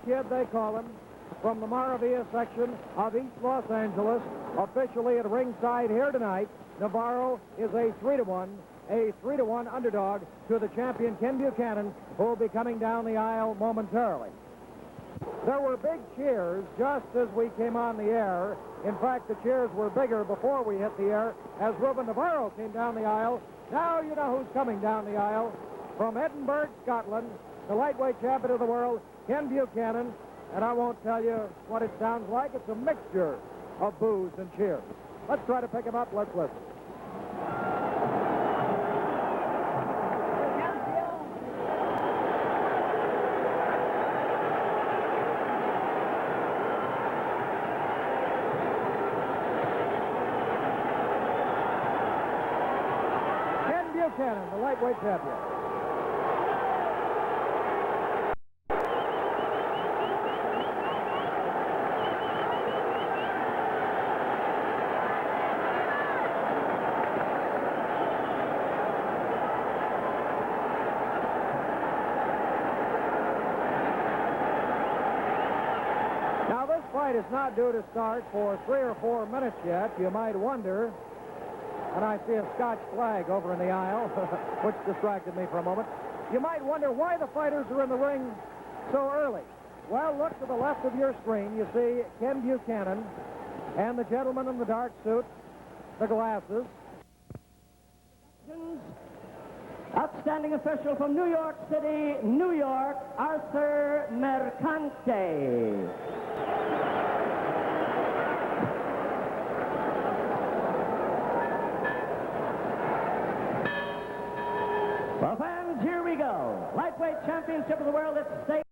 Kid, they call him, from the Maravilla section of East Los Angeles, officially at ringside here tonight. Navarro is a 3-to-1 underdog to the champion Ken Buchanan, who will be coming down the aisle momentarily. There were big cheers just as we came on the air. In fact, the cheers were bigger before we hit the air as Ruben Navarro came down the aisle. Now you know who's coming down the aisle. From Edinburgh, Scotland, the lightweight champion of the world, Ken Buchanan. And I won't tell you what it sounds like. It's a mixture of boos and cheers. Let's try to pick him up. Let's listen. Ken Buchanan, the lightweight champion. Is not due to start for 3 or 4 minutes yet. You might wonder, and I see a Scotch flag over in the aisle, which distracted me for a moment. You might wonder why the fighters are in the ring so early. Well, look to the left of your screen. You see Ken Buchanan and the gentleman in the dark suit, the glasses. Outstanding official from New York City, New York, Arthur Mercante. Well, fans, here we go. Lightweight championship of the world at stake.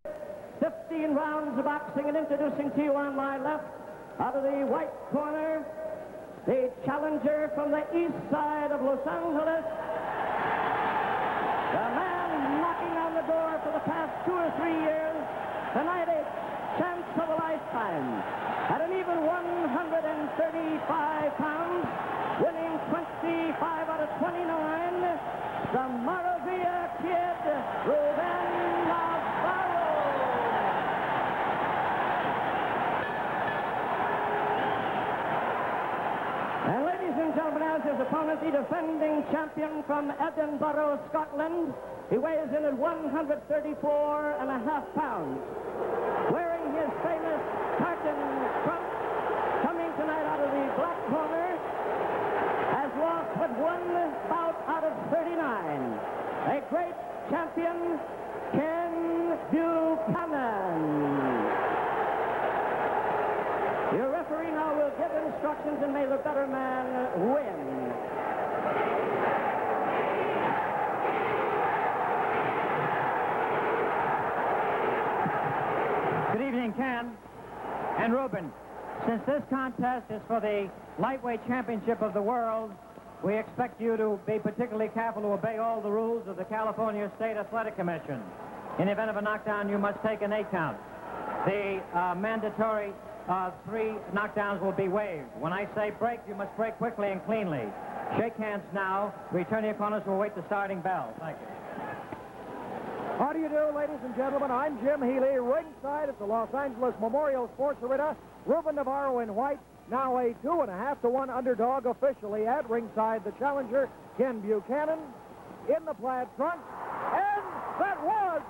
15 rounds of boxing, and introducing to you on my left, out of the white corner, the challenger from the east side of Los Angeles, the man knocking on the door for the past 2 or 3 years, tonight a chance of a lifetime. At an even 135 pounds, winning 25 out of 29, the Maravilla Kid, Ruben Navarro. And ladies and gentlemen, as his opponent, the defending champion from Edinburgh, Scotland, he weighs in at 134.5 pounds. Wearing his famous tartan trunk, coming tonight out of the black corner, has lost but 1 bout out of 39. A great champion, Ken Buchanan. Your referee now will give instructions, and may the better man win. Good evening, Ken and Ruben. Since this contest is for the lightweight championship of the world, we expect you to be particularly careful to obey all the rules of the California State Athletic Commission. In the event of a knockdown, you must take an 8 count. The mandatory 3 knockdowns will be waived. When I say break, you must break quickly and cleanly. Shake hands now. Return to your corners. We'll wait the starting bell. Thank you. How do you do, ladies and gentlemen? I'm Jim Healy, ringside at the Los Angeles Memorial Sports Arena. Ruben Navarro in white, now a 2.5-to-1 underdog officially at ringside. The challenger, Ken Buchanan, in the plaid trunk. And it was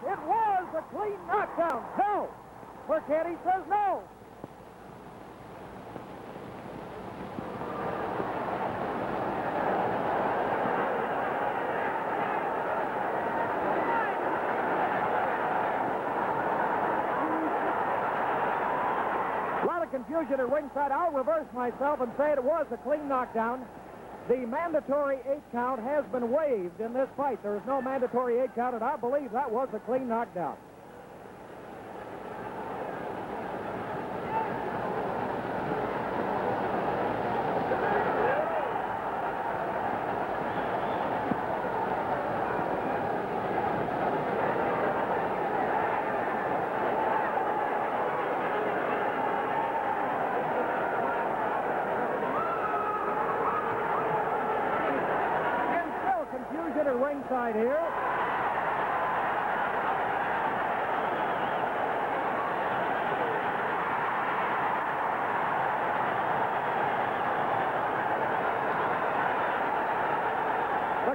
a clean knockdown. No. Mercante says no. Confusion at ringside. I'll reverse myself and say it was a clean knockdown. The mandatory 8 count has been waived in this fight. There is no mandatory 8 count, and I believe that was a clean knockdown. Ringside here.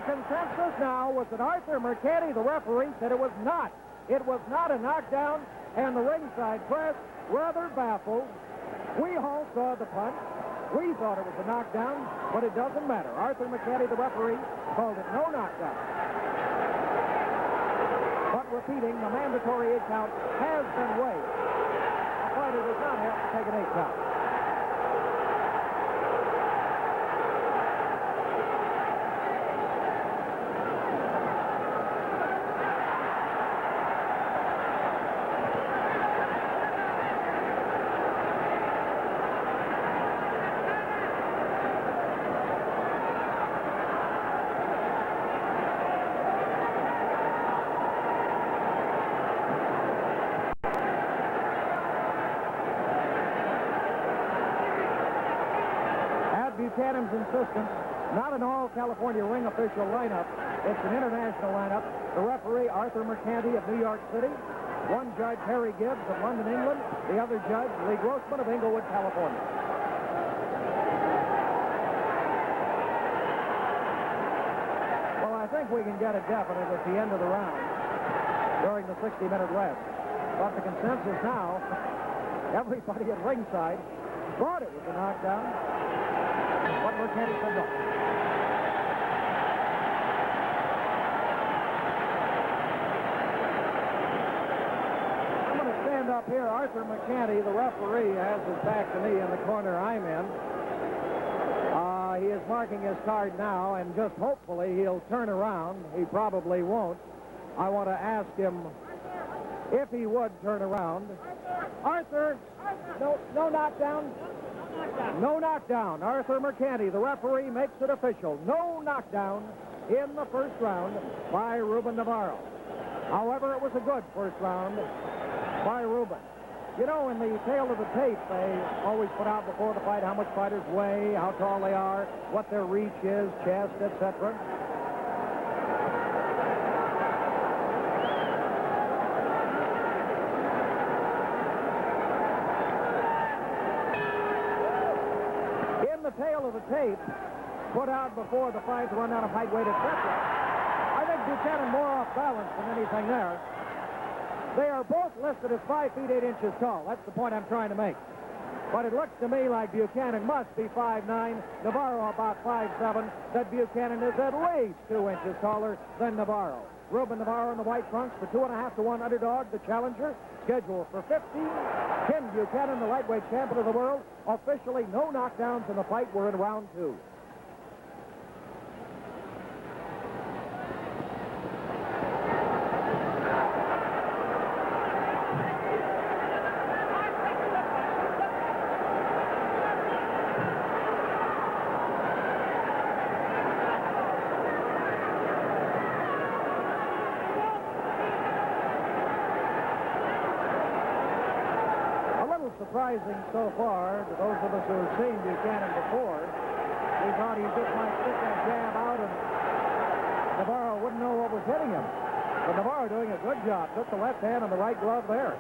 The consensus now was that Arthur Mercati, the referee, said it was not. It was not a knockdown, and the ringside press, rather baffled. We all saw the punch. We thought it was a knockdown, but it doesn't matter. Arthur Mercati, the referee, called it no knockdown. But repeating, the mandatory 8 count has been waived. The fighter does not have to take an 8 count. Buchanan's insistence, not an all-California ring official lineup. It's an international lineup. The referee, Arthur Mercati of New York City. One judge, Harry Gibbs of London, England. The other judge, Lee Grossman of Inglewood, California. Well, I think we can get it definite at the end of the round during the 60-minute rest. But the consensus now, everybody at ringside thought it was a knockdown. But Mercati said no. I'm going to stand up here. Arthur Mercati, the referee, has his back to me in the corner I'm in. He is marking his card now, and just hopefully he'll turn around. He probably won't. I want to ask him if he would turn around. Arthur, no knockdown. No knockdown. Arthur Mercati, the referee, makes it official. No knockdown in the first round by Ruben Navarro. However, it was a good first round by Ruben. You know, in the tail of the tape, they always put out before the fight how much fighters weigh, how tall they are, what their reach is, chest, etc. Tail of the tape put out before the fight to run down of height, weight, etc. I think Buchanan more off balance than anything there. They are both listed as 5 feet 8 inches tall. That's the point I'm trying to make. But it looks to me like Buchanan must be 5'9", Navarro about 5'7", that Buchanan is at least 2 inches taller than Navarro. Ruben Navarro in the white trunks, the 2.5 to 1 underdog, the challenger, scheduled for 15. Ken Buchanan, the lightweight champion of the world. Officially, no knockdowns in the fight. We're in round 2. Surprising so far to those of us who have seen Buchanan before. We thought he just might stick that jab out and Navarro wouldn't know what was hitting him. But Navarro doing a good job. Took the left hand and the right glove there.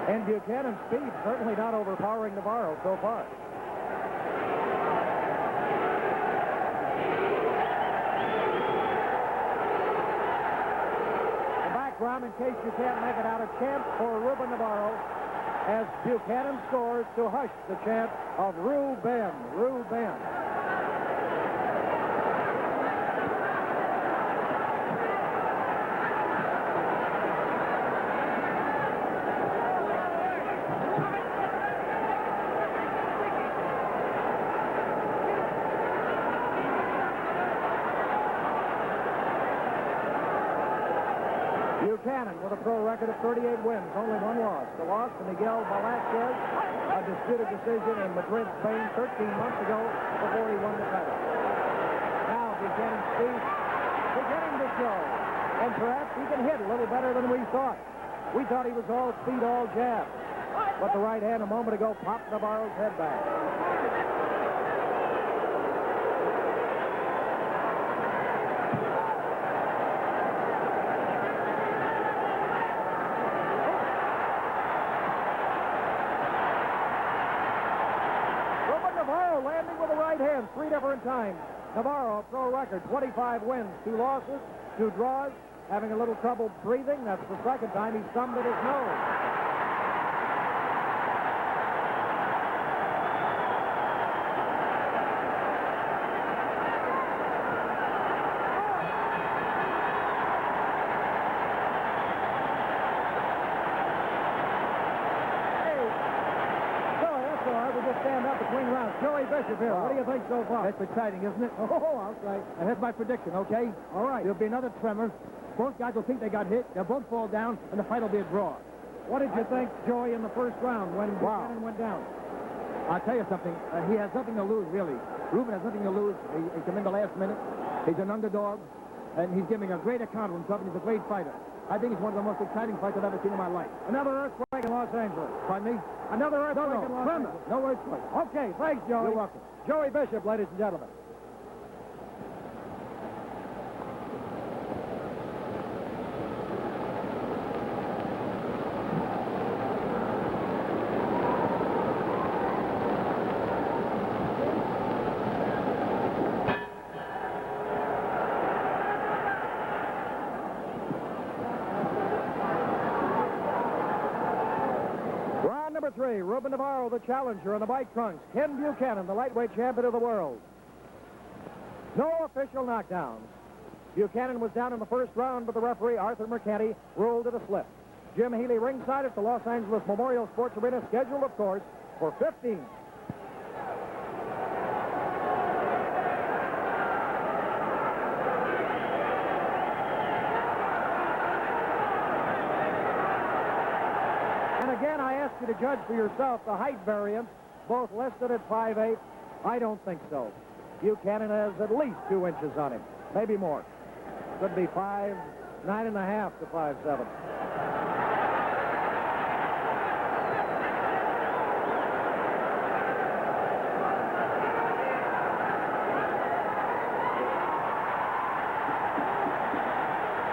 And Buchanan's speed certainly not overpowering Navarro so far. The background, in case you can't make it out, a chant for Ruben Navarro as Buchanan scores to hush the chant of Ruben, Ruben. Buchanan with a pro record of 38 wins, only 1 loss. The loss to Miguel Velazquez, a disputed decision in Madrid, Spain, 13 months ago before he won the title. Now Buchanan's speed beginning to show, and perhaps he can hit a little better than we thought. We thought he was all speed, all jab, but the right hand a moment ago popped Navarro's head back. Landing with the right hand 3 different times. Navarro, pro record, 25 wins, 2 losses, 2 draws, having a little trouble breathing. That's the second time he stumbled at his nose. Stand up between rounds. Joey Bishop here. What do you think so far? That's exciting, isn't it? Oh, I'll say. And that's my prediction, okay? All right. There'll be another tremor. Both guys will think they got hit. They'll both fall down, and the fight will be a draw. What did you think, Joey, in the first round when Buchanan went down? I'll tell you something. He has nothing to lose, really. Ruben has nothing to lose. He come in the last minute. He's an underdog, and he's giving a great account of himself, and he's a great fighter. I think it's one of the most exciting fights I've ever seen in my life. Another earthquake in Los Angeles. Pardon me? Another earthquake in Los Angeles. Angeles. No earthquake. Okay, thanks, Joey. You're welcome. Joey Bishop, ladies and gentlemen. Number 3, Ruben Navarro, the challenger in the white trunks. Ken Buchanan, the lightweight champion of the world. No official knockdowns. Buchanan was down in the first round, but the referee, Arthur McCanty, ruled it a slip. Jim Healy ringside at the Los Angeles Memorial Sports Arena, scheduled, of course, for 15. Again, I ask you to judge for yourself the height variance, both listed at 5'8". I don't think so. Buchanan has at least 2 inches on him, maybe more. Could be 5'9.5" to 5'7".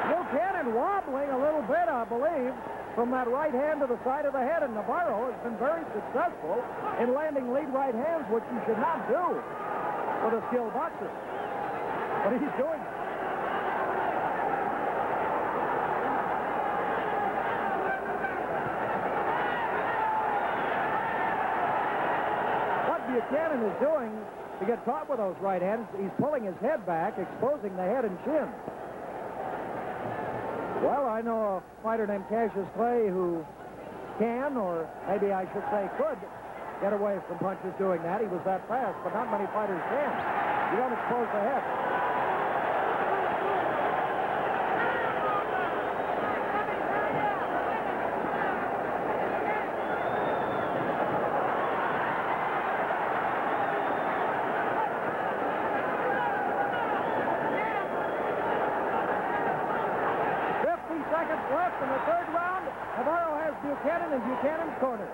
Buchanan wobbling a little bit, I believe, from that right hand to the side of the head, and Navarro has been very successful in landing lead right hands, which you should not do with a skilled boxer. But he's doing it. What Buchanan is doing to get caught with those right hands, he's pulling his head back, exposing the head and chin. Well, I know a fighter named Cassius Clay who can, or maybe I should say could, get away from punches doing that. He was that fast, but not many fighters can. You don't expose the head. Left in the third round. Navarro has Buchanan in Buchanan's corner.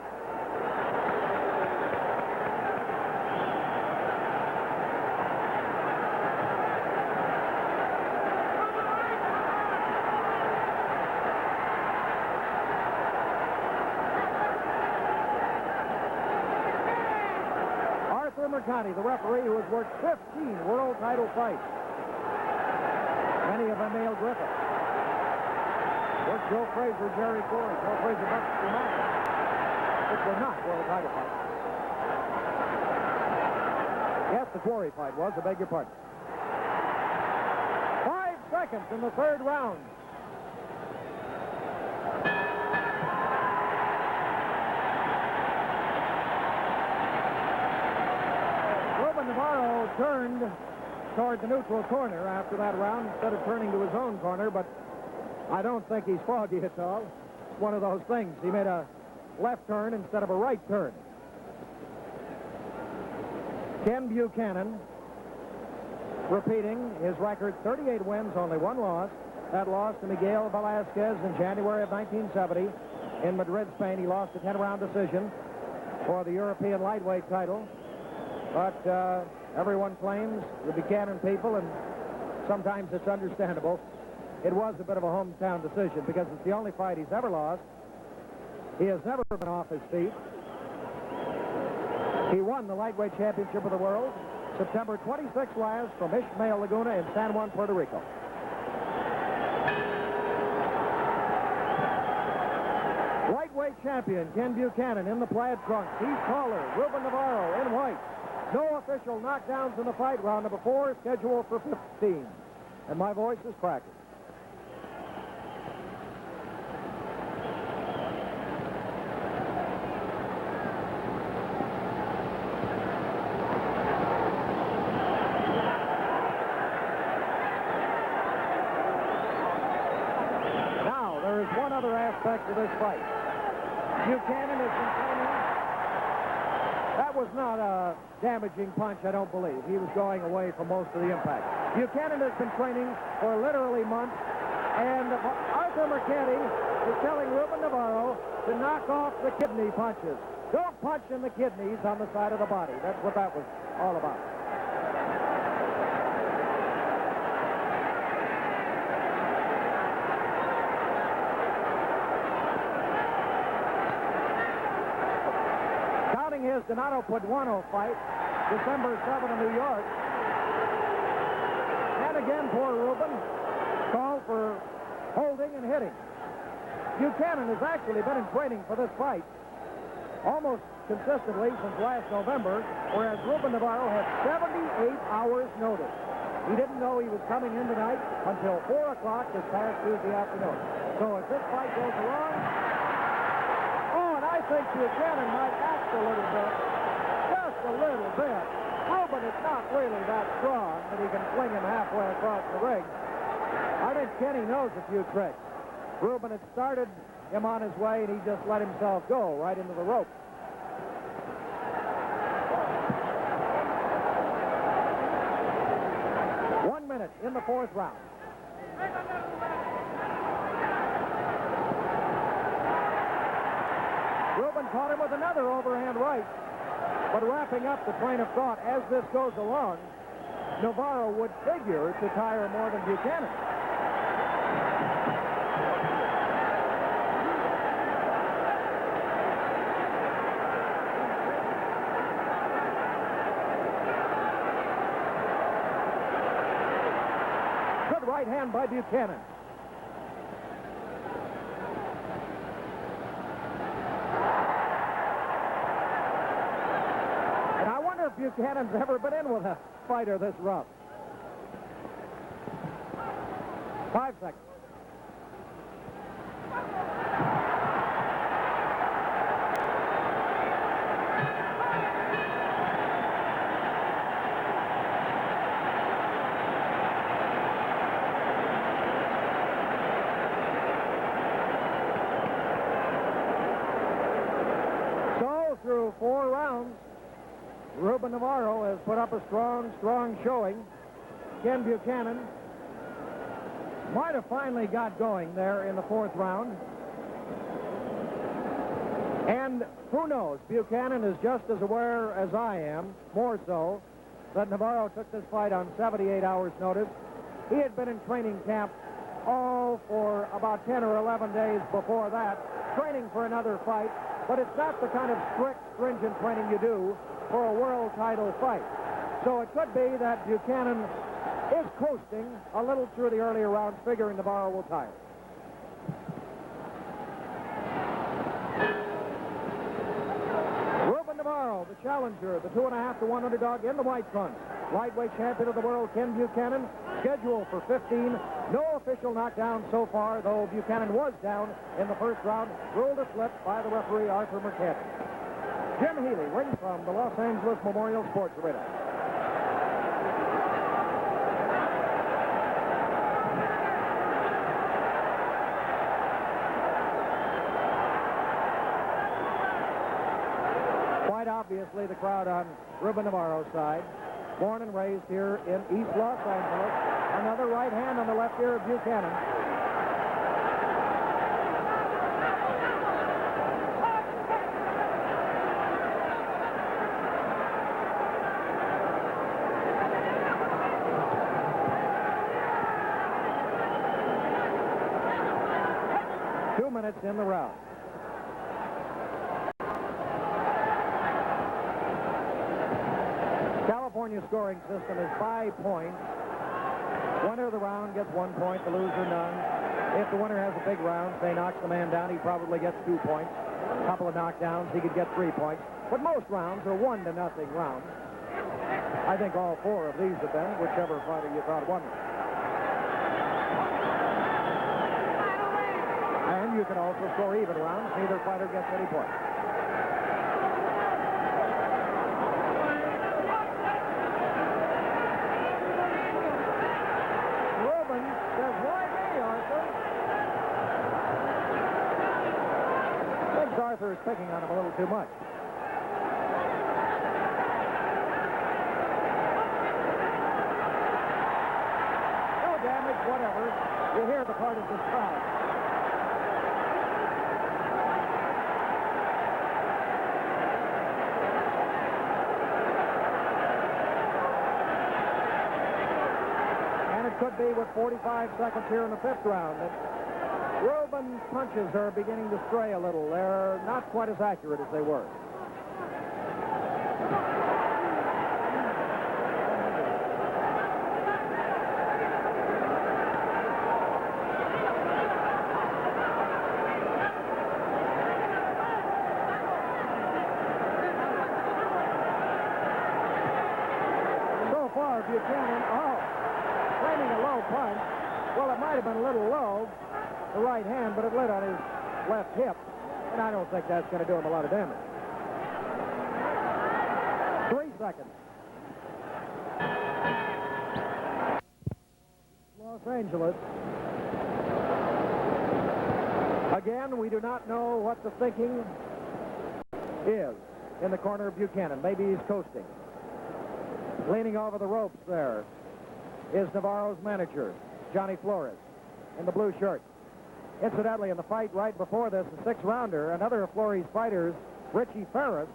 Arthur McCanty, the referee who has worked 15 world title fights. Many of them male Griffith. Worked Joe Frazier, Jerry Corey, Joe Frazier, Buster Martin, which were not world title fights. Yes, the Quarry fight was, I beg your pardon. 5 seconds in the third round. Ruben Navarro turned toward the neutral corner after that round instead of turning to his own corner, but I don't think he's foggy at all. It's one of those things. He made a left turn instead of a right turn. Ken Buchanan, repeating his record, 38 wins, only 1 loss. That loss to Miguel Velasquez in January of 1970 in Madrid, Spain. He lost a 10-round decision for the European lightweight title. But everyone claims, the Buchanan people, and sometimes it's understandable, it was a bit of a hometown decision because it's the only fight he's ever lost. He has never been off his feet. He won the lightweight championship of the world September 26th last from Ishmael Laguna in San Juan, Puerto Rico. Lightweight champion Ken Buchanan in the plaid trunks. He's taller. Ruben Navarro in white. No official knockdowns in the fight. Round number 4 scheduled for 15. And my voice is cracking. Now, there is one other aspect to this fight. Buchanan has been training. That was not a damaging punch, I don't believe. He was going away from most of the impact. Buchanan has been training for literally months, and Arthur Mercante is telling Ruben Navarro to knock off the kidney punches. Don't punch in the kidneys on the side of the body. That's what that was all about. His Donato Puduano fight, December 7 in New York. And again, poor Ruben called for holding and hitting. Buchanan has actually been in training for this fight almost consistently since last November, whereas Ruben Navarro had 78 hours notice. He didn't know he was coming in tonight until 4 o'clock this past Tuesday afternoon. So as this fight goes along, I think Buchanan might act a little bit, just a little bit. Ruben is not really that strong that he can fling him halfway across the ring. I think Kenny knows a few tricks. Ruben had started him on his way, and he just let himself go right into the rope. One minute in the 4th round. Ruben caught him with another overhand right. But wrapping up the train of thought, as this goes along, Navarro would figure to tire more than Buchanan. Good right hand by Buchanan. Buchanan's ever been in with a fighter this rough. 5 seconds. So, through 4 rounds, Ruben Navarro has put up a strong showing. Ken Buchanan might have finally got going there in the 4th round. And who knows, Buchanan is just as aware as I am, more so, that Navarro took this fight on 78 hours' notice. He had been in training camp, for about 10 or 11 days before that, training for another fight, but it's not the kind of strict, stringent training you do for a world title fight. So it could be that Buchanan is coasting a little through the earlier rounds, figuring Navarro will tire. Ruben Navarro, the challenger, the 2.5 to 1 underdog in the white trunks. Lightweight champion of the world, Ken Buchanan, scheduled for 15. No official knockdown so far, though Buchanan was down in the 1st round, ruled a slip by the referee, Arthur Mercante. Jim Healy, ring from the Los Angeles Memorial Sports Arena. Quite obviously, the crowd on Ruben Navarro's side. Born and raised here in East Los Angeles. Another right hand on the left ear of Buchanan. Minutes in the round. California California scoring system is 5 points. Winner of the round gets 1 point, the loser none. If the winner has a big round, say knocks the man down, he probably gets 2 points. A couple of knockdowns, he could get 3 points. But most rounds are 1-0 rounds. I think all 4 of these have been, whichever fighter you thought won. And you can also score even rounds. Neither fighter gets any points. Ruben says, why me, Arthur? Thinks Arthur is picking on him a little too much. No damage, whatever. You hear the partisan crowd. Could be with 45 seconds here in the 5th round. Ruben's punches are beginning to stray a little. They're not quite as accurate as they were. So far, Buchanan, claiming a low punch. Well, it might have been a little low, the right hand, but it lit on his left hip, and I don't think that's going to do him a lot of damage. 3 seconds. Los Angeles. Again, we do not know what the thinking is in the corner of Buchanan. Maybe he's coasting. Leaning over the ropes there is Navarro's manager, Johnny Flores, in the blue shirt. Incidentally, in the fight right before this, the 6th-rounder, another of Flores' fighters, Richie Ferris,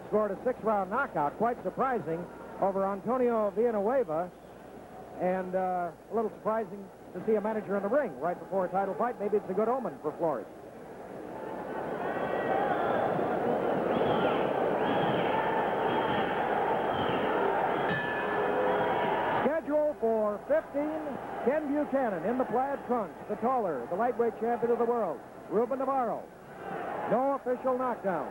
scored a 6-round knockout, quite surprising, over Antonio Villanueva, and a little surprising to see a manager in the ring right before a title fight. Maybe it's a good omen for Flores. For 15, Ken Buchanan in the plaid trunks, the taller, the lightweight champion of the world, Ruben Navarro. No official knockdown.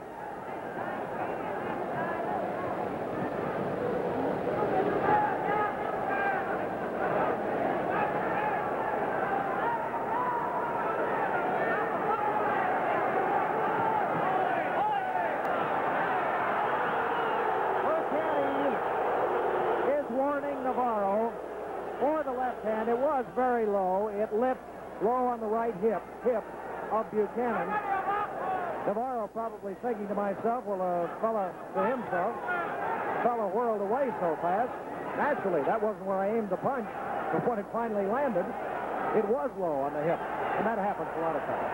Navarro for the left hand. It was very low. It lit low on the right hip of Buchanan. Navarro probably thinking to myself, well, a fella whirled away so fast. Naturally, that wasn't where I aimed the punch, but when it finally landed, it was low on the hip, and that happens a lot of times.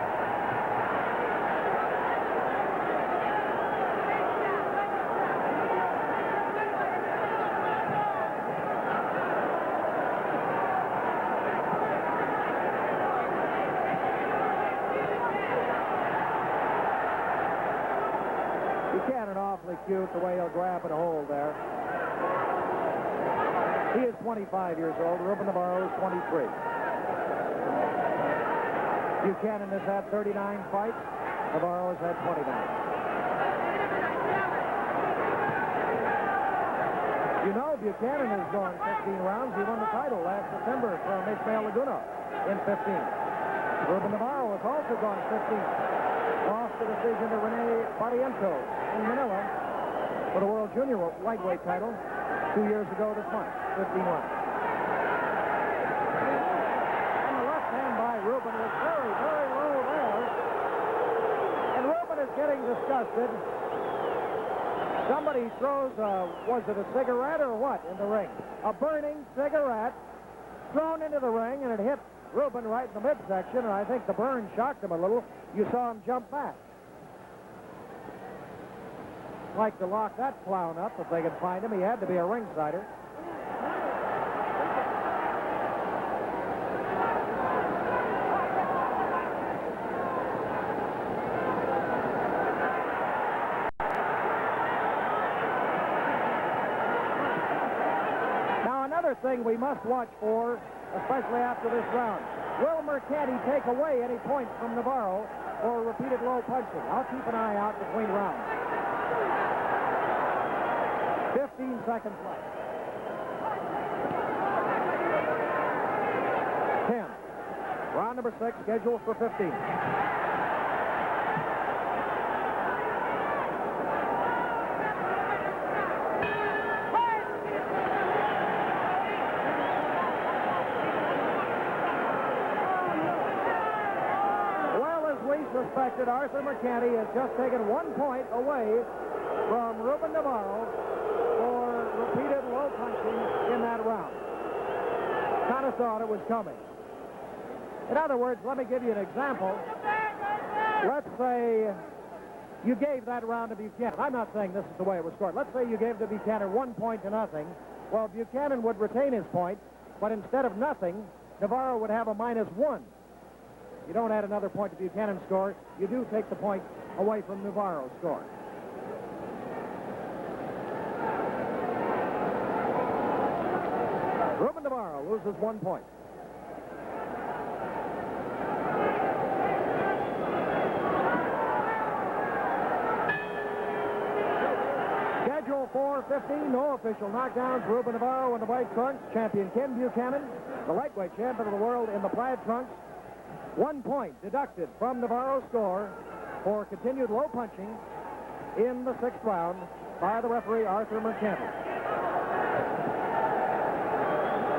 Buchanan awfully cute the way he'll grab and hold there. He is 25 years old. Ruben Navarro is 23. Buchanan has had 39 fights. Navarro has had 29. You know, Buchanan has gone 15 rounds. He won the title last September from Ismael Laguna in 15. Ruben Navarro has also gone 15. Lost the decision to Rene Barrientos in Manila for the World Junior lightweight title 2 years ago this month, 15 rounds. And the left hand by Ruben was very, very low there. And Ruben is getting disgusted. Somebody throws, was it a cigarette or what in the ring? A burning cigarette thrown into the ring, and it hit Ruben right in the midsection, and I think the burn shocked him a little. You saw him jump back. Like to lock that clown up if they could find him. He had to be a ringsider. Another thing we must watch for, especially after this round. Will Mercante take away any points from Navarro for repeated low punching? I'll keep an eye out between rounds. 15 seconds left. 10. Round number 6, scheduled for 15. Suspected Arthur Mercante has just taken 1 point away from Ruben Navarro for repeated low punching in that round. Kind of thought it was coming. In other words, let me give you an example. Let's say you gave that round to Buchanan. I'm not saying this is the way it was scored. Let's say you gave to Buchanan 1 point to nothing. Well, Buchanan would retain his point, but instead of nothing, Navarro would have a -1. You don't add another point to Buchanan's score. You do take the point away from Navarro's score. Ruben Navarro loses 1 point. Schedule for 15, no official knockdowns. Ruben Navarro in the white trunks, champion Ken Buchanan, the lightweight champion of the world in the plaid trunks. 1 point deducted from Navarro's score for continued low punching in the 6th round by the referee Arthur Mercante.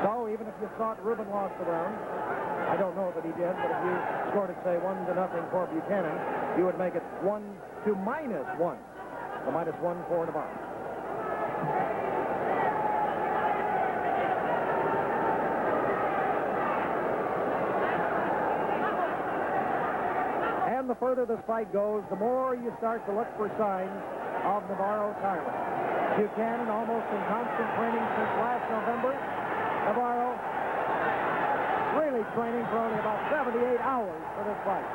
So even if you thought Ruben lost the round, I don't know that he did, but if you scored it, say, 1-0 for Buchanan, you would make it 1 to -1. The -1 for Navarro. The further this fight goes, the more you start to look for signs of Navarro tiring. Buchanan almost in constant training since last November. Navarro really training for only about 78 hours for this fight.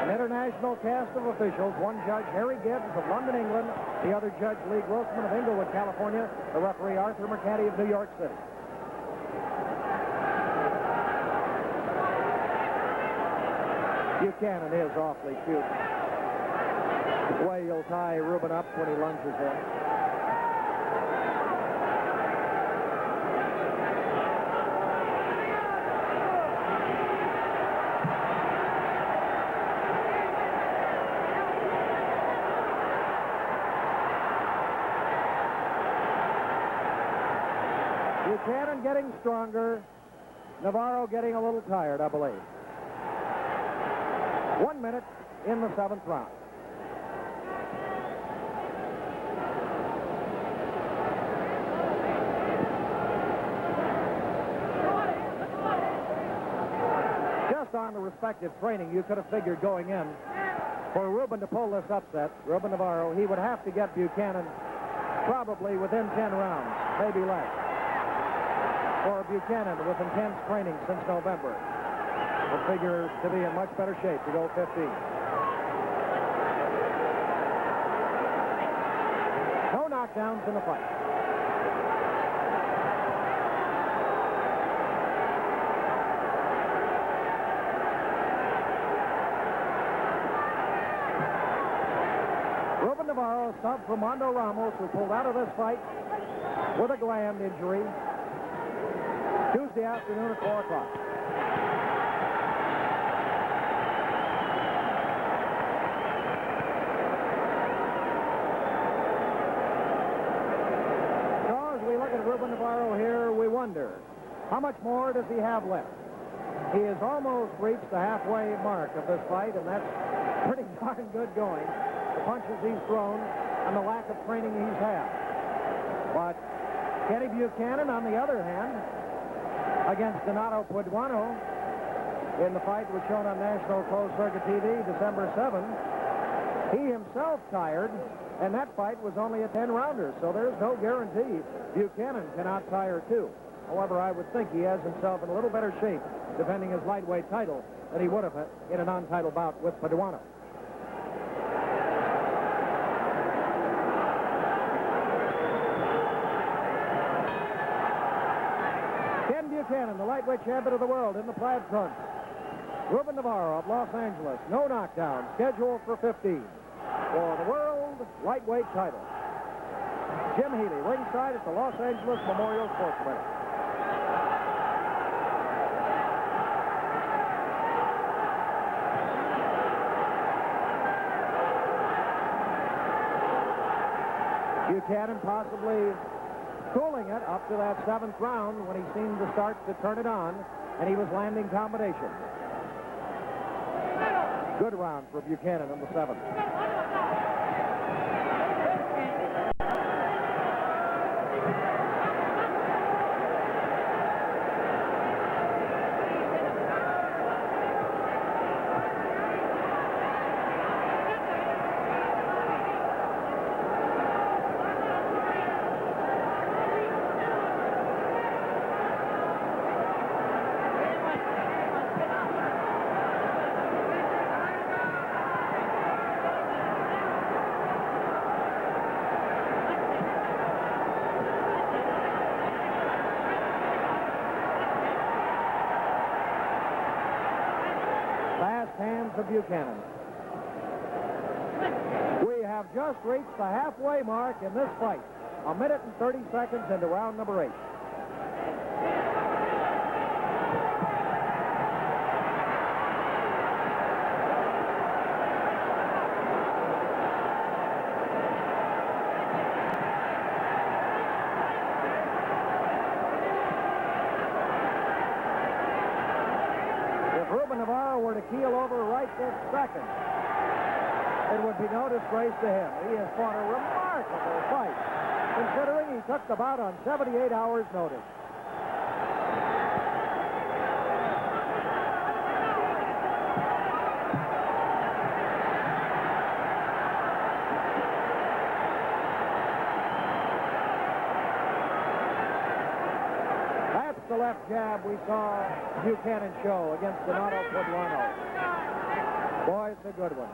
International cast of officials. One judge, Harry Gibbs of London, England. The other judge, Lee Grossman of Inglewood, California. The referee, Arthur Mercante of New York City. Buchanan is awfully cute. The way he'll tie Ruben up when he lunges in. Buchanan getting stronger. Navarro getting a little tired, I believe. 1 minute in the 7th round. Just on the respective training, you could have figured going in for Ruben to pull this upset, Ruben Navarro, he would have to get Buchanan probably within 10 rounds, maybe less. For Buchanan, with intense training since November, will figure to be in much better shape to go 15. No knockdowns in the fight. Ruben Navarro subbed for Mondo Ramos, who pulled out of this fight with a gland injury. Tuesday afternoon at 4 o'clock. So as we look at Ruben Navarro here, we wonder, how much more does he have left? He has almost reached the halfway mark of this fight, and that's pretty darn good going. The punches he's thrown and the lack of training he's had. But Kenny Buchanan, on the other hand, against Donato Pueduano in the fight was shown on National Closed Circuit TV December 7. He himself tired, and that fight was only a 10-rounder, so there's no guarantee Buchanan cannot tire too. However, I would think he has himself in a little better shape defending his lightweight title than he would have in a non-title bout with Paduano. Ken Buchanan, the lightweight champion of the world in the plaid trunks. Ruben Navarro of Los Angeles, no knockdown, scheduled for 15 for the world lightweight title. Jim Healy, ringside at the Los Angeles Memorial Sports Center. Buchanan possibly cooling it up to that 7th round when he seemed to start to turn it on, and he was landing combinations. Good round for Buchanan in the 7th. Hands of Buchanan. We have just reached the halfway mark in this fight. 1 minute and 30 seconds into round number 8. Navarro were to keel over right this second, it would be no disgrace to him. He has fought a remarkable fight, considering he took the bout on 78 hours' notice. The left jab we saw Buchanan show against Donato Paduano. Boy, it's a good one.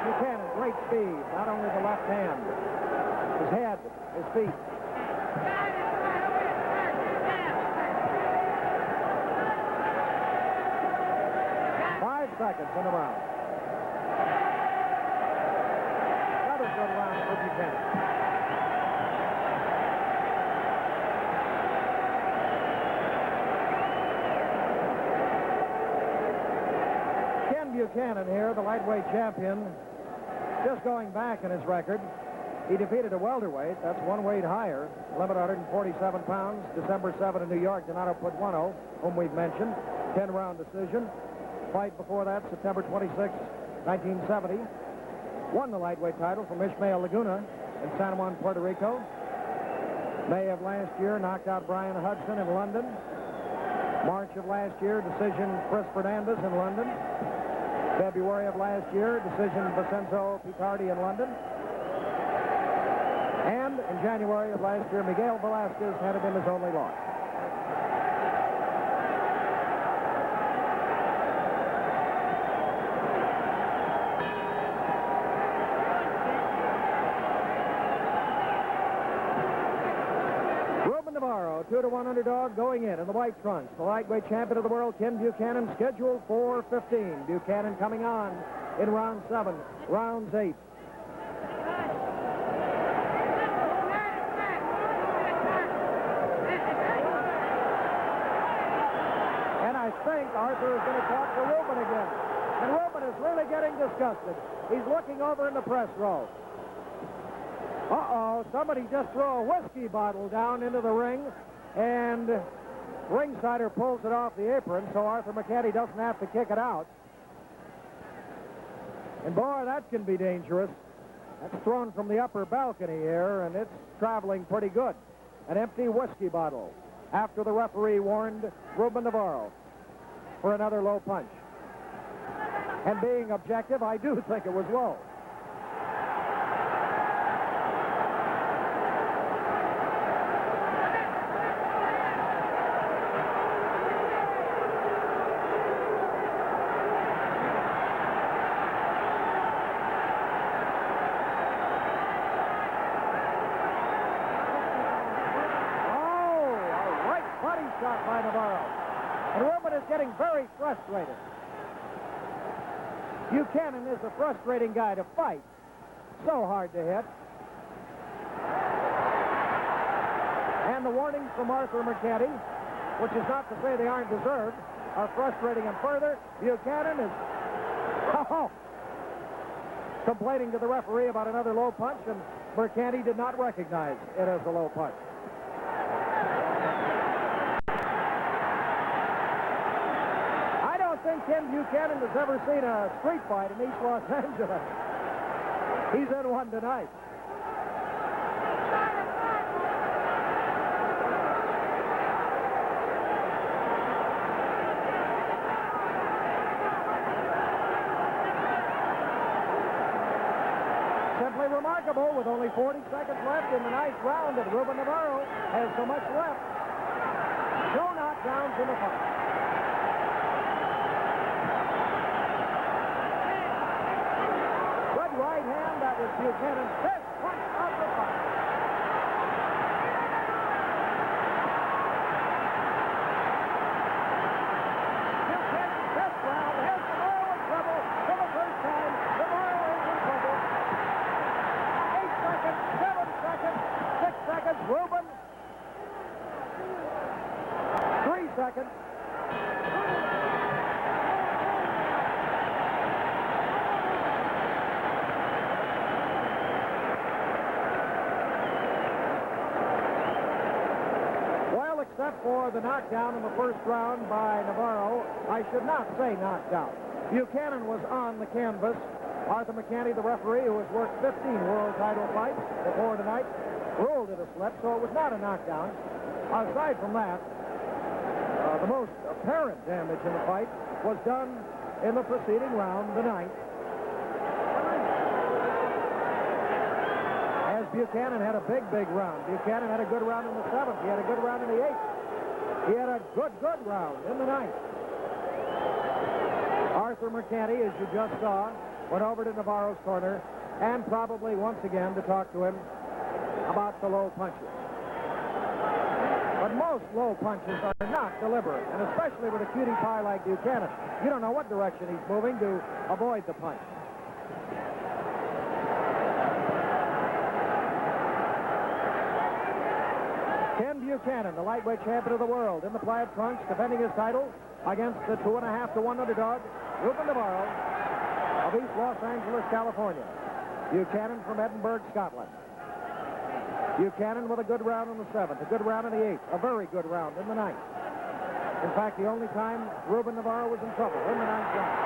Buchanan, great speed. Not only the left hand, his head, his feet. 5 seconds in the round. Another good round for Buchanan. Ken Buchanan here, the lightweight champion, just going back in his record. He defeated a welterweight, that's one weight higher, limit 147 pounds, December 7 in New York, Donato Paduano, whom we've mentioned, 10-round decision. Fight before that, September 26, 1970. Won the lightweight title from Ishmael Laguna in San Juan, Puerto Rico. May of last year, knocked out Brian Hudson in London. March of last year, decision Chris Fernandez in London. February of last year, decision Vincenzo Picardi in London. And in January of last year, Miguel Velasquez handed him his only loss. Navarro, 2-1 underdog going in the white trunks. The lightweight champion of the world, Ken Buchanan, scheduled for 15. Buchanan coming on in round 7, rounds 8. And I think Arthur is going to talk to Ruben again. And Ruben is really getting disgusted. He's looking over in the press row. Uh-oh, somebody just threw a whiskey bottle down into the ring, and Ringsider pulls it off the apron so Arthur McCanty doesn't have to kick it out. And boy, that can be dangerous. That's thrown from the upper balcony here, and it's traveling pretty good. An empty whiskey bottle after the referee warned Ruben Navarro for another low punch. And being objective, I do think it was low. Shot by Navarro. And Ruben is getting very frustrated. Buchanan is a frustrating guy to fight. So hard to hit. And the warnings from Arthur McCanty, which is not to say they aren't deserved, are frustrating him further. Buchanan is complaining to the referee about another low punch, and McCanty did not recognize it as a low punch. I don't think Ken Buchanan has ever seen a street fight in East Los Angeles. He's in one tonight. Simply remarkable, with only 40 seconds left in the ninth round, that Ruben Navarro has so much left. No knockdowns in the fight. Right hand, that was Buchanan's fifth punch of the fight. Buchanan's fifth round has Navarro in trouble for the first time. Navarro is in trouble. 8 seconds, 7 seconds, 6 seconds. Ruben. 3 seconds. Except for the knockdown in the first round by Navarro, I should not say knockdown. Buchanan was on the canvas. Arthur McCanty, the referee, who has worked 15 world title fights before tonight, ruled it a slip, so it was not a knockdown. Aside from that, the most apparent damage in the fight was done in the preceding round, the ninth. Buchanan had a big round. Buchanan had a good round in the seventh. He had a good round in the eighth. He had a good round in the ninth. Arthur McCanty, as you just saw, went over to Navarro's corner and probably once again to talk to him about the low punches. But most low punches are not deliberate, and especially with a cutie pie like Buchanan. You don't know what direction he's moving to avoid the punch. Ken Buchanan, the lightweight champion of the world, in the plaid trunks, defending his title against the 2.5 to 1 underdog, Ruben Navarro of East Los Angeles, California. Buchanan from Edinburgh, Scotland. Buchanan with a good round in the seventh, a good round in the eighth, a very good round in the ninth. In fact, the only time Ruben Navarro was in trouble in the ninth round.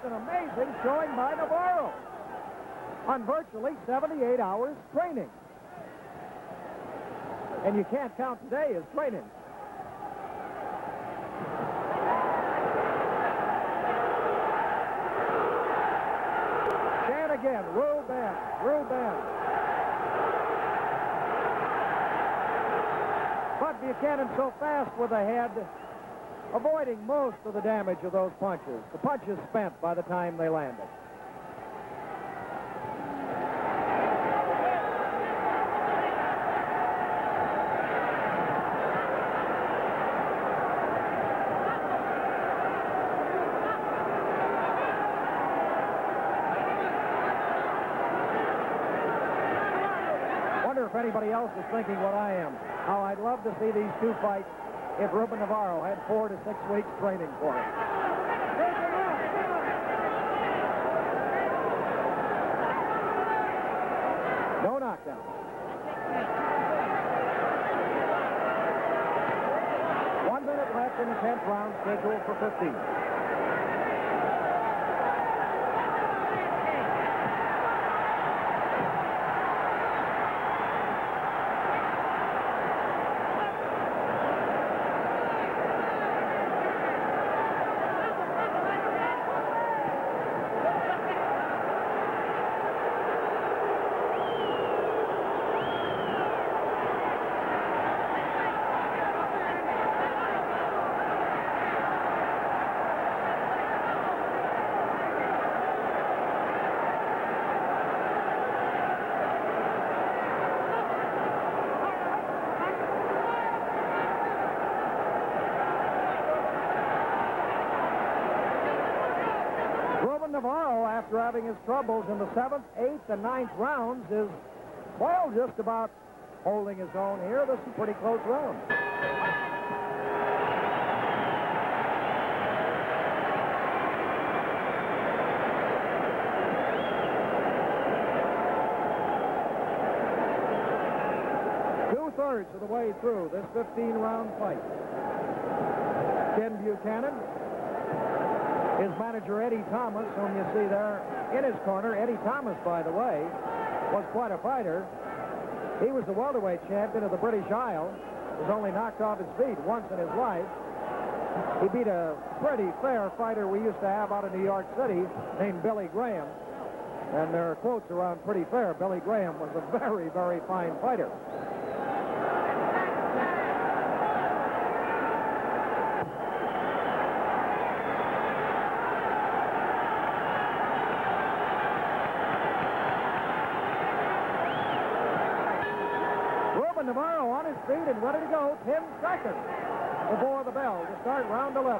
An amazing showing by Navarro on virtually 78 hours training. And you can't count today as training. Chant again, Ruben, Ruben. But Buchanan so fast with the head, avoiding most of the damage of those punches. The punches spent by the time they landed. Wonder if anybody else is thinking what I am. How I'd love to see these two fights if Ruben Navarro had 4 to 6 weeks training for it. No knockdown. One minute left in the 10th round, scheduled for 15. Ruben Navarro, after having his troubles in the 7th, 8th, and 9th rounds, is, well, just about holding his own here. This is a pretty close round. Two-thirds of the way through this 15-round fight. Ken Buchanan, his manager Eddie Thomas, whom you see there in his corner. Eddie Thomas, by the way, was quite a fighter. He was the welterweight champion of the British Isles. Was only knocked off his feet once in his life. He beat a pretty fair fighter we used to have out of New York City named Billy Graham. And there are quotes around pretty fair. Billy Graham was a very, very fine fighter. Navarro on his feet and ready to go. 10 seconds before the bell to start round 11.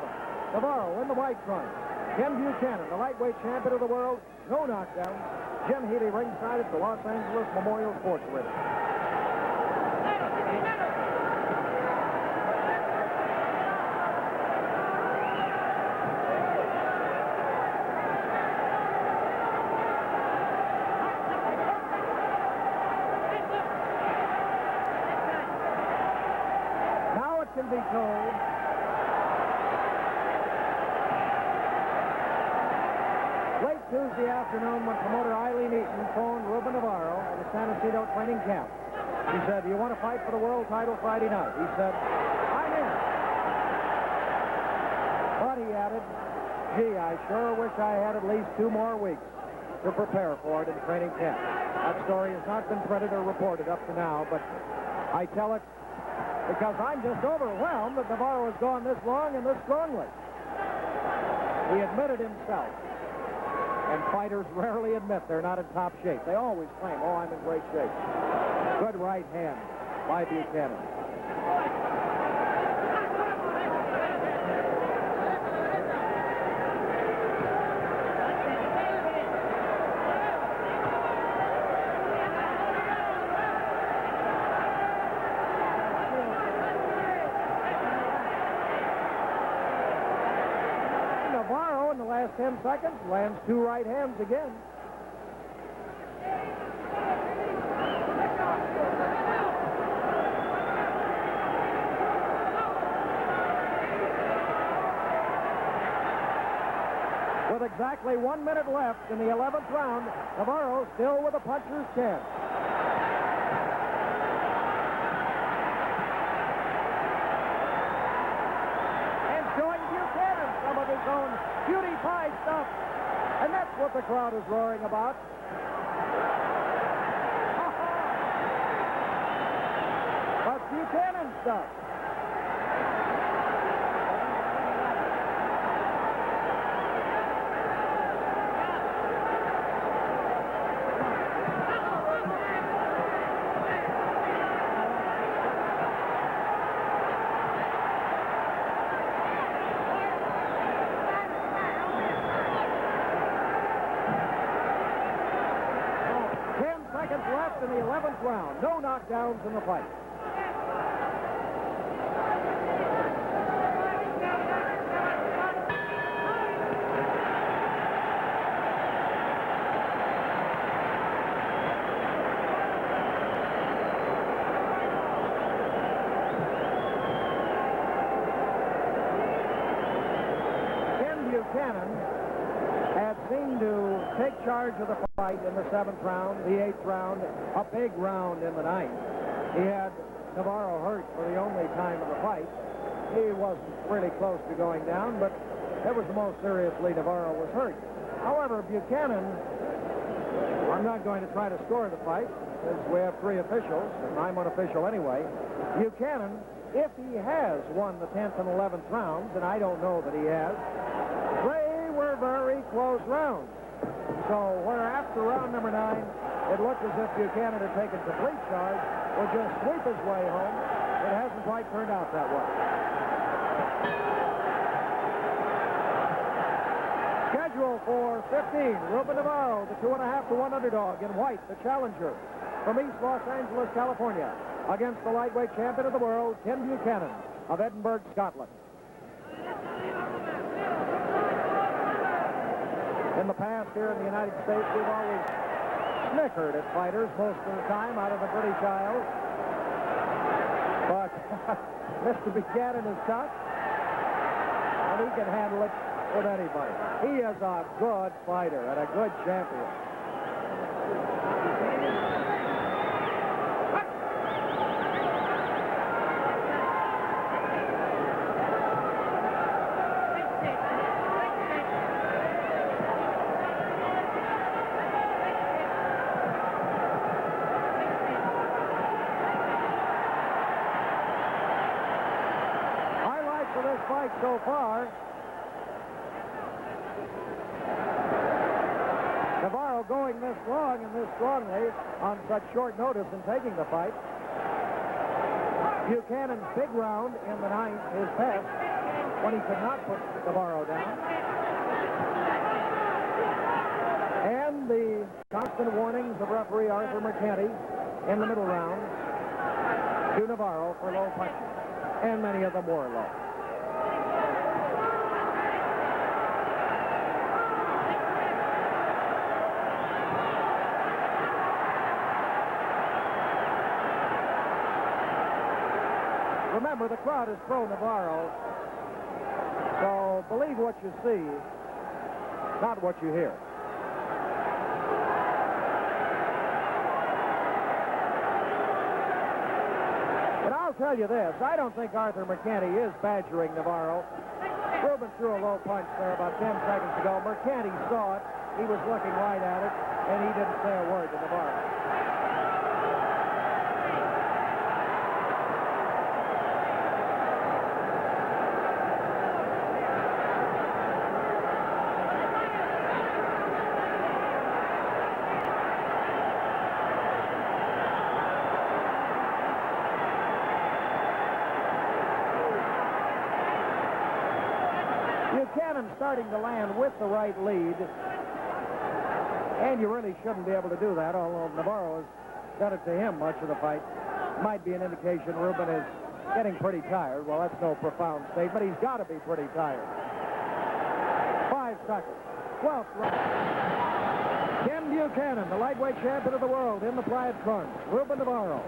Navarro in the white trunks. Ken Buchanan, the lightweight champion of the world. No knockdown. Jim Healy ringside at the Los Angeles Memorial Sports Arena. Can be told late Tuesday afternoon when promoter Eileen Eaton phoned Ruben Navarro at the San Ysidro training camp. He said, "Do you want to fight for the world title Friday night?" He said, "I'm in." But he added, "Gee, I sure wish I had at least 2 more weeks to prepare for it in training camp." That story has not been printed or reported up to now, but I tell it because I'm just overwhelmed that Navarro has gone this long and this strongly. He admitted himself. And fighters rarely admit they're not in top shape. They always claim, "Oh, I'm in great shape." Good right hand by Buchanan. Navarro in the last 10 seconds lands 2 right hands again. With exactly 1 minute left in the 11th round, Navarro still with a puncher's chance. And showing Buchanan some of his own beauty pie stuff. And that's what the crowd is roaring about. But Buchanan stuff. Left in the 11th round. No knockdowns in the fight. Ken Buchanan had seemed to take charge of the fight in the 7th round, the 8th round, a big round in the 9th. He had Navarro hurt for the only time of the fight. He wasn't really close to going down, but it was the most seriously Navarro was hurt. However, Buchanan, I'm not going to try to score the fight, because we have 3 officials, and I'm an official anyway. Buchanan, if he has won the 10th and 11th rounds, and I don't know that he has, they were very close rounds. So where after round number 9, it looked as if Buchanan had taken complete charge, would just sweep his way home. It hasn't quite turned out that way. Scheduled for 15, Ruben Navarro, the 2.5 to 1 underdog. In white, the challenger from East Los Angeles, California, against the lightweight champion of the world, Ken Buchanan of Edinburgh, Scotland. In the past here in the United States, we've always snickered at fighters most of the time out of the British Isles. But Mr. Buchanan is tough, and he can handle it with anybody. He is a good fighter and a good champion. Highlights of this fight so far. Navarro going this long and this strongly on such short notice in taking the fight. Buchanan's big round in the ninth, his best, when he could not put Navarro down. And the constant warnings of referee Arthur Mercanti in the middle round to Navarro for low punches. And many of them were low. Remember, the crowd is pro-Navarro, so believe what you see, not what you hear. But I'll tell you this, I don't think Arthur Mercanti is badgering Navarro. Ruben threw a low punch there about 10 seconds ago. Mercanti saw it, he was looking right at it, and he didn't say a word to Navarro. Buchanan starting to land with the right lead, and you really shouldn't be able to do that, although Navarro has done it to him much of the fight. Might be an indication Ruben is getting pretty tired. Well, that's no profound statement. He's got to be pretty tired. 5 seconds. 12th round. Ken Buchanan, the lightweight champion of the world in the plaid trunks. Ruben Navarro.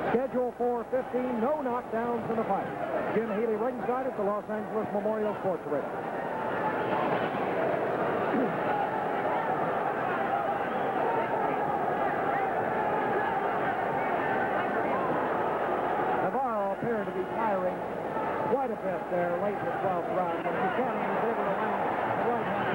Schedule for 15, no knockdowns in the fight. Jim Healy ringside at the Los Angeles Memorial Sports Arena. Navarro appeared to be tiring quite a bit there late in the 12th round, but Buchanan was able to land the right hand.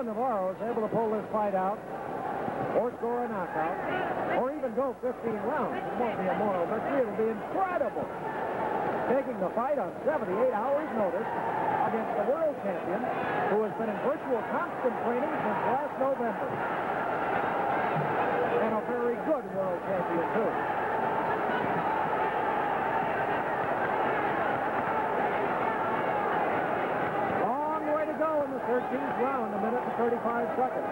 Navarro is able to pull this fight out, or score a knockout, or even go 15 rounds. It won't be a moral victory. It'll be incredible. Taking the fight on 78 hours' notice against the world champion, who has been in virtual constant training since last November. And a very good world champion, too. Go in the 13th round, 1 minute and 35 seconds.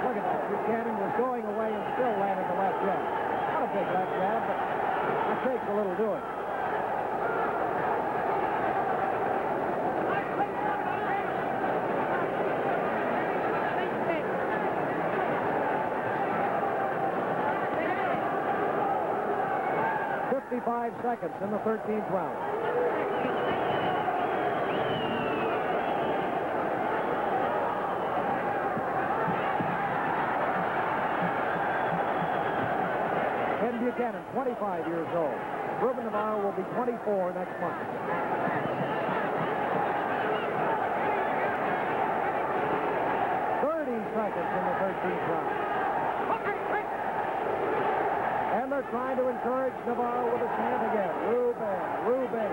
Look at that. Buchanan was going away and still landed the left jab. Not a big left jab, but that takes a little doing. Five seconds in the 13th round. Ken Buchanan, 25 years old. Ruben Navarro will be 24 next month. Seconds in the 13th round. And they're trying to encourage Navarro with a chant again. Ruben.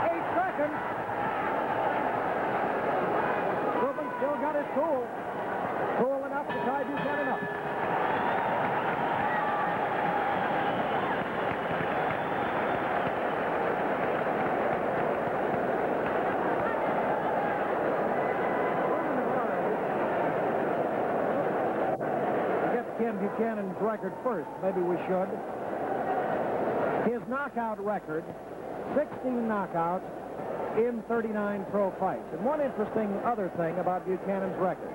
8 seconds. Ruben still got his cool. Cool enough to tie Buchanan up. Ken Buchanan's record first. Maybe we should. His knockout record, 16 knockouts in 39 pro fights. And one interesting other thing about Buchanan's record,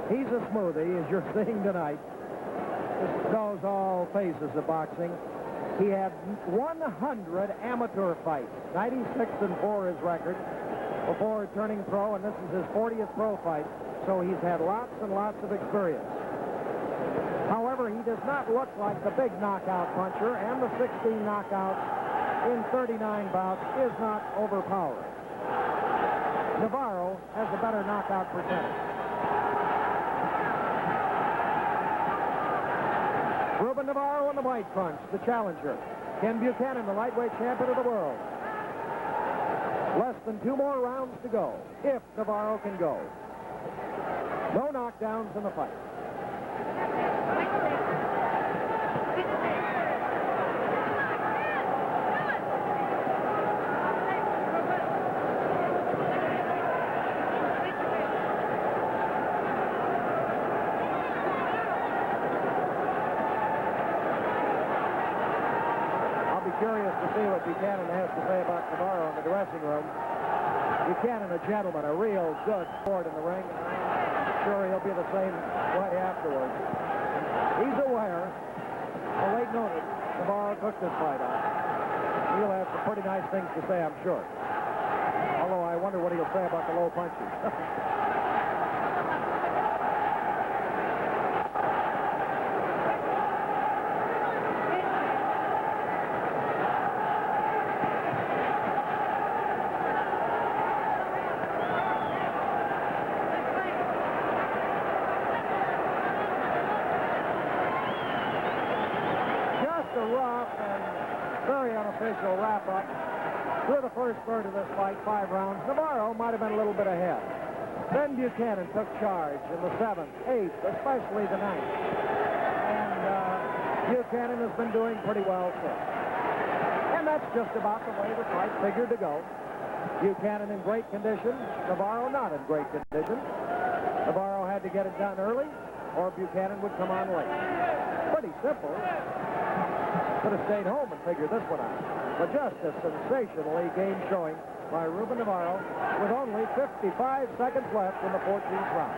he's a smoothie, as you're seeing tonight. This knows all phases of boxing. He had 100 amateur fights, 96-4 his record before turning pro, and this is his 40th pro fight, so he's had lots and lots of experience. However, he does not look like the big knockout puncher, and the 16 knockouts in 39 bouts is not overpowering. Navarro has a better knockout percentage. Ruben Navarro in the white trunks, the challenger. Ken Buchanan, the lightweight champion of the world. Less than 2 more rounds to go, if Navarro can go. No knockdowns in the fight. Curious to see what Buchanan has to say about Navarro in the dressing room. Buchanan, a gentleman, a real good sport in the ring. I'm sure he'll be the same way afterwards. He's aware, late notice, Navarro took this fight on. He'll have some pretty nice things to say, I'm sure. Although I wonder what he'll say about the low punches. Official wrap-up through the first third of this fight, 5 rounds. Navarro might have been a little bit ahead. Then Buchanan took charge in the 7th, 8th, especially the 9th. And Buchanan has been doing pretty well since. And that's just about the way the fight figured to go. Buchanan in great condition, Navarro not in great condition. Navarro had to get it done early, or Buchanan would come on late. Pretty simple. Could have stayed home and figured this one out. But just a sensationally game showing by Ruben Navarro with only 55 seconds left in the 14th round.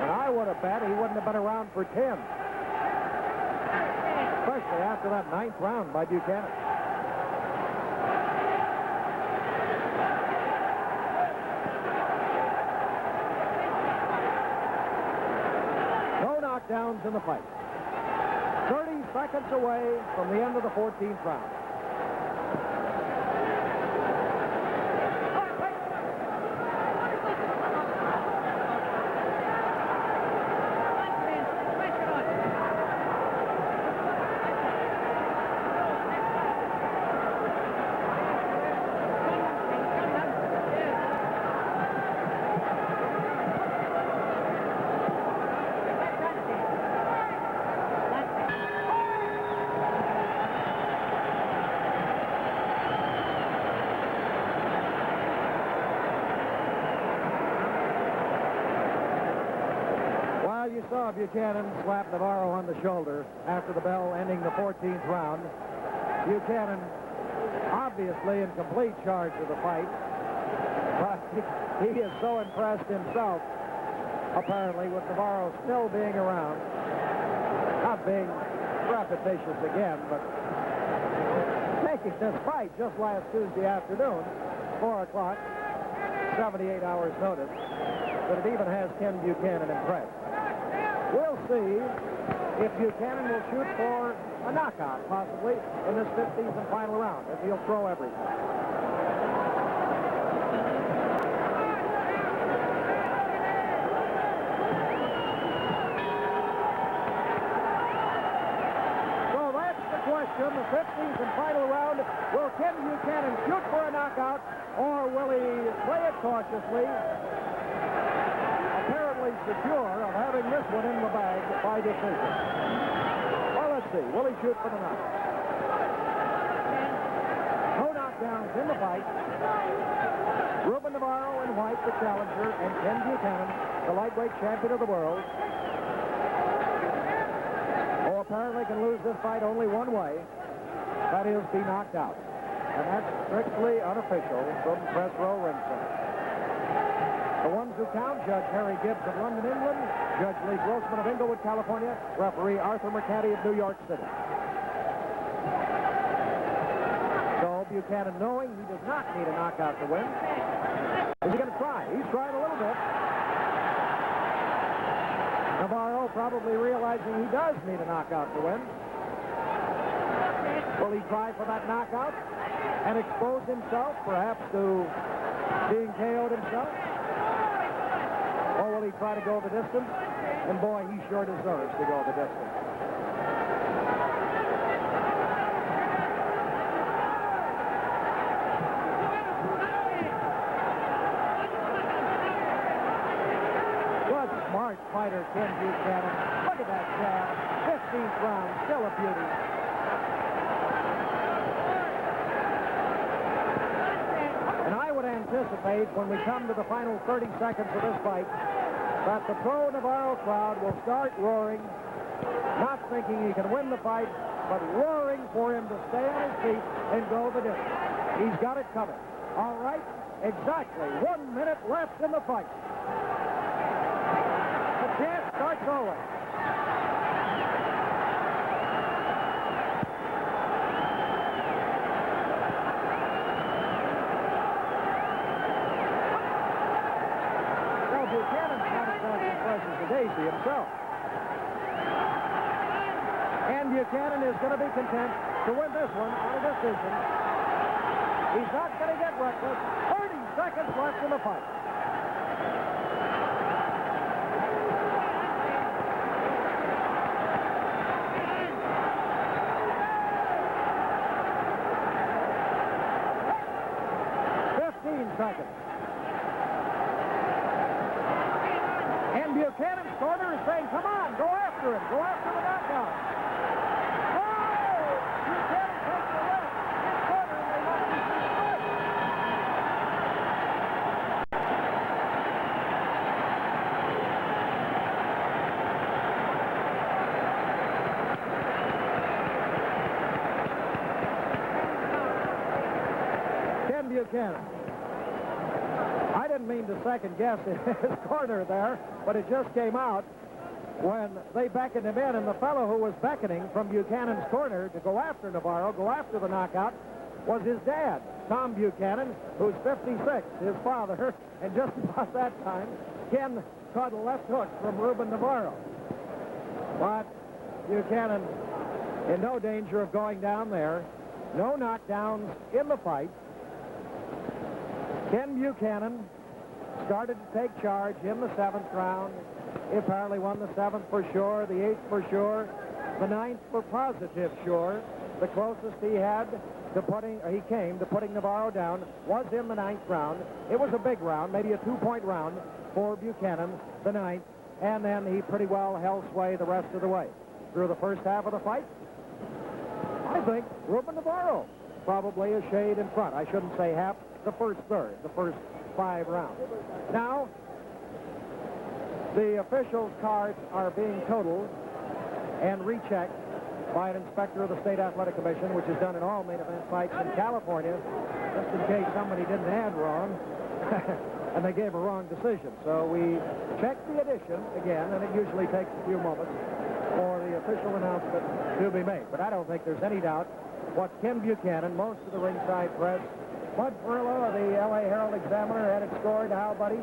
And I would have bet he wouldn't have been around for 10. Especially after that 9th round by Buchanan. No knockdowns in the fight. 30 seconds away from the end of the 14th round. You saw Buchanan slap Navarro on the shoulder after the bell ending the 14th round. Buchanan obviously in complete charge of the fight, but he is so impressed himself, apparently, with Navarro still being around. Not being repetitious again, but making this fight just last Tuesday afternoon, 4 o'clock, 78 hours notice, but it even has Ken Buchanan impressed. We'll see if Buchanan will shoot for a knockout, possibly, in this 15th and final round, if he'll throw everything. The 15th and final round. Will Ken Buchanan shoot for a knockout, or will he play it cautiously, apparently secure of having this one in the bag by decision? Well, let's see. Will he shoot for the knockout? No knockdowns in the fight. Ruben Navarro in white, the challenger, and Ken Buchanan, the lightweight champion of the world, apparently can lose this fight only one way. That is, be knocked out. And that's strictly unofficial from press row ringside. The ones who count: Judge Harry Gibbs of London, England; Judge Lee Grossman of Inglewood, California; referee Arthur McCarty of New York City. So Buchanan, knowing he does not need a knockout to win, is he going to try? He's trying a little bit. Navarro probably realizing he does need a knockout to win. Will he try for that knockout and expose himself, perhaps, to being KO'd himself? Or will he try to go the distance? And boy, he sure deserves to go the distance. Smart fighter, Ken Buchanan. Look at that jab. 15th round, still a beauty. And I would anticipate, when we come to the final 30 seconds of this fight, that the pro-Navarro crowd will start roaring, not thinking he can win the fight, but roaring for him to stay on his feet and go the distance. He's got it covered. All right, exactly 1 minute left in the fight. Chance starts over. Now Buchanan's not as fresh as the Daisy himself. And Buchanan is going to be content to win this one on a decision. He's not going to get reckless. 30 seconds left in the fight. Seconds. And Buchanan's corner is saying, come on, go after him. Go after the knockout. Oh! Buchanan takes the left. His corner, and they knock him to the foot. Ken Buchanan. I didn't mean to second guess his corner there, but it just came out when they beckoned him in, and the fellow who was beckoning from Buchanan's corner to go after Navarro, go after the knockout, was his dad, Tom Buchanan, who's 56, his father, and just about that time, Ken caught a left hook from Ruben Navarro. But Buchanan in no danger of going down there. No knockdowns in the fight. Ken Buchanan started to take charge in the 7th round. He apparently won the 7th for sure, the 8th for sure, the 9th for positive sure. The closest he came to putting Navarro down was in the 9th round. It was a big round, maybe a 2-point round for Buchanan, the 9th, and then he pretty well held sway the rest of the way. Through the first half of the fight, I think Ruben Navarro probably a shade in front. I shouldn't say half, the first third, the first 5 rounds. Now, the officials' cards are being totaled and rechecked by an inspector of the State Athletic Commission, which is done in all main event fights in California, just in case somebody didn't add wrong, and they gave a wrong decision. So we checked the addition again, and it usually takes a few moments for the official announcement to be made. But I don't think there's any doubt what Ken Buchanan, most of the ringside press, Bud Furlow of the L.A. Herald-Examiner had it scored, how, buddy?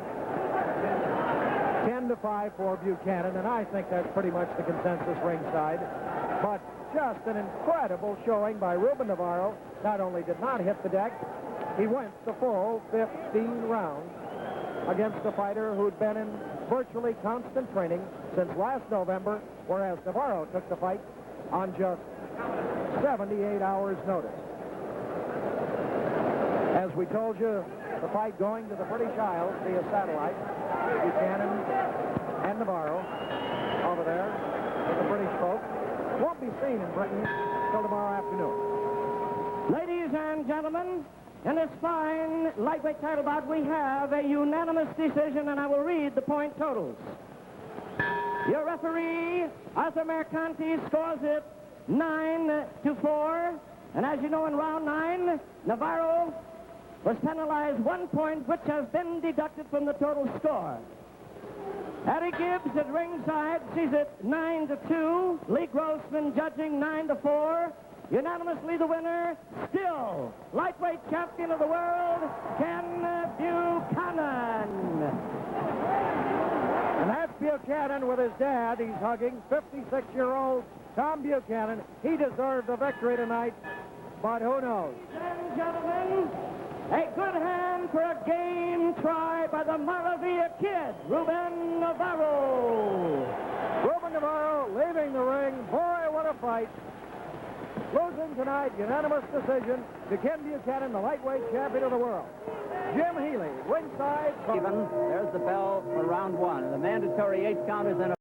10-5 for Buchanan, and I think that's pretty much the consensus ringside. But just an incredible showing by Ruben Navarro. Not only did not hit the deck, he went the full 15 rounds against a fighter who'd been in virtually constant training since last November, whereas Navarro took the fight on just 78 hours' notice. As we told you, the fight going to the British Isles via satellite. Buchanan and Navarro over there with the British folks. Won't be seen in Britain till tomorrow afternoon. Ladies and gentlemen, in this fine lightweight title bout, we have a unanimous decision, and I will read the point totals. Your referee, Arthur Mercanti, scores it 9-4. And as you know, in round 9, Navarro was penalized 1 point, which has been deducted from the total score. Eddie Gibbs at ringside sees it 9-2. Lee Grossman judging 9-4. Unanimously the winner, still lightweight champion of the world, Ken Buchanan. And that's Buchanan with his dad. He's hugging 56-year-old Tom Buchanan. He deserved the victory tonight, but who knows? Ladies and gentlemen, a good hand for a game try by the Moravia kid, Ruben Navarro. Ruben Navarro leaving the ring. Boy, what a fight. Losing tonight, unanimous decision to Ken Buchanan, the lightweight champion of the world. Jim Healy, ringside. Even, there's the bell for round 1. The mandatory 8 count is in